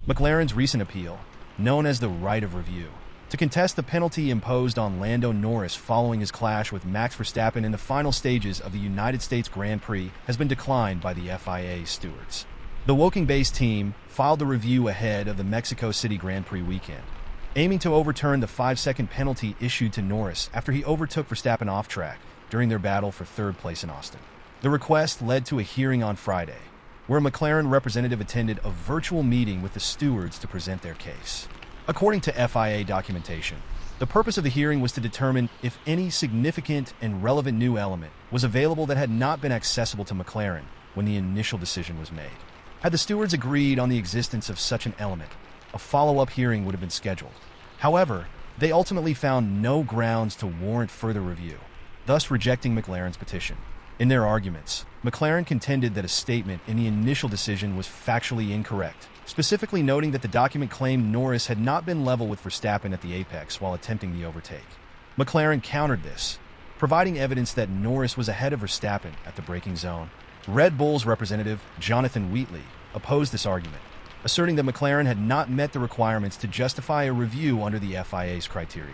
McLaren's recent appeal, known as the right of review, to contest the penalty imposed on Lando Norris following his clash with Max Verstappen in the final stages of the United States Grand Prix, has been declined by the FIA stewards. The Woking-based team filed the review ahead of the Mexico City Grand Prix weekend, aiming to overturn the 5-second penalty issued to Norris after he overtook Verstappen off-track during their battle for third place in Austin. The request led to a hearing on Friday, where a McLaren representative attended a virtual meeting with the stewards to present their case. According to FIA documentation, the purpose of the hearing was to determine if any significant and relevant new element was available that had not been accessible to McLaren when the initial decision was made. Had the stewards agreed on the existence of such an element, a follow-up hearing would have been scheduled. However, they ultimately found no grounds to warrant further review, thus rejecting McLaren's petition. In their arguments, McLaren contended that a statement in the initial decision was factually incorrect, specifically noting that the document claimed Norris had not been level with Verstappen at the apex while attempting the overtake. McLaren countered this, providing evidence that Norris was ahead of Verstappen at the braking zone. Red Bull's representative, Jonathan Wheatley, opposed this argument, asserting that McLaren had not met the requirements to justify a review under the FIA's criteria.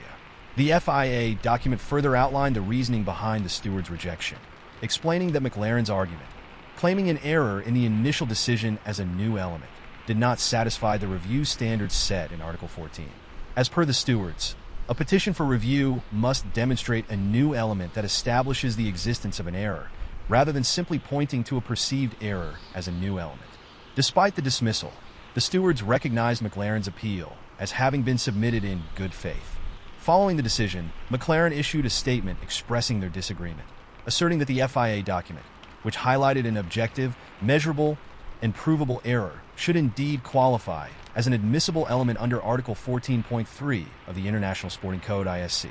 The FIA document further outlined the reasoning behind the stewards' rejection, explaining that McLaren's argument, claiming an error in the initial decision as a new element, did not satisfy the review standards set in Article 14. As per the stewards, a petition for review must demonstrate a new element that establishes the existence of an error, rather than simply pointing to a perceived error as a new element. Despite the dismissal, the stewards recognized McLaren's appeal as having been submitted in good faith. Following the decision, McLaren issued a statement expressing their disagreement, asserting that the FIA document, which highlighted an objective, measurable, and provable error, should indeed qualify as an admissible element under Article 14.3 of the International Sporting Code ISC.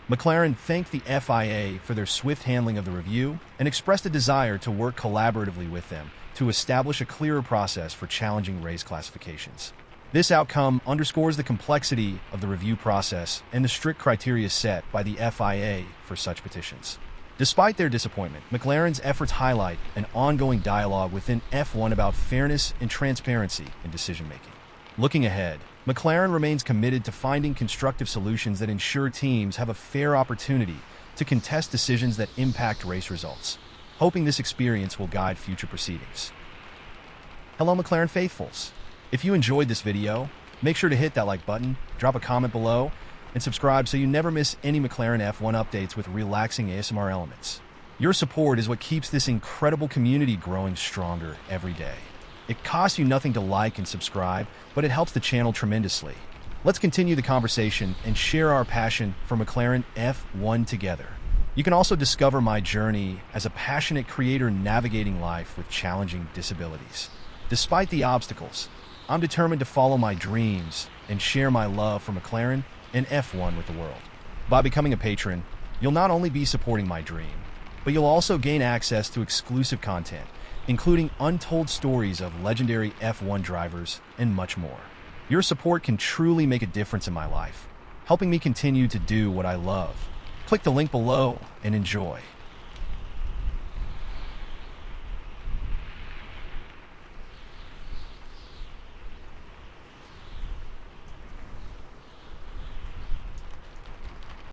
McLaren thanked the FIA for their swift handling of the review and expressed a desire to work collaboratively with them to establish a clearer process for challenging race classifications. This outcome underscores the complexity of the review process and the strict criteria set by the FIA for such petitions. Despite their disappointment, McLaren's efforts highlight an ongoing dialogue within F1 about fairness and transparency in decision-making. Looking ahead, McLaren remains committed to finding constructive solutions that ensure teams have a fair opportunity to contest decisions that impact race results, hoping this experience will guide future proceedings. Hello, McLaren faithfuls. If you enjoyed this video, make sure to hit that like button, drop a comment below, and subscribe so you never miss any McLaren F1 updates with relaxing ASMR elements. Your support is what keeps this incredible community growing stronger every day. It costs you nothing to like and subscribe, but it helps the channel tremendously. Let's continue the conversation and share our passion for McLaren F1 together. You can also discover my journey as a passionate creator navigating life with challenging disabilities. Despite the obstacles, I'm determined to follow my dreams and share my love for McLaren and F1 with the world. By becoming a patron, you'll not only be supporting my dream, but you'll also gain access to exclusive content, including untold stories of legendary F1 drivers and much more. Your support can truly make a difference in my life, helping me continue to do what I love. Click the link below and enjoy.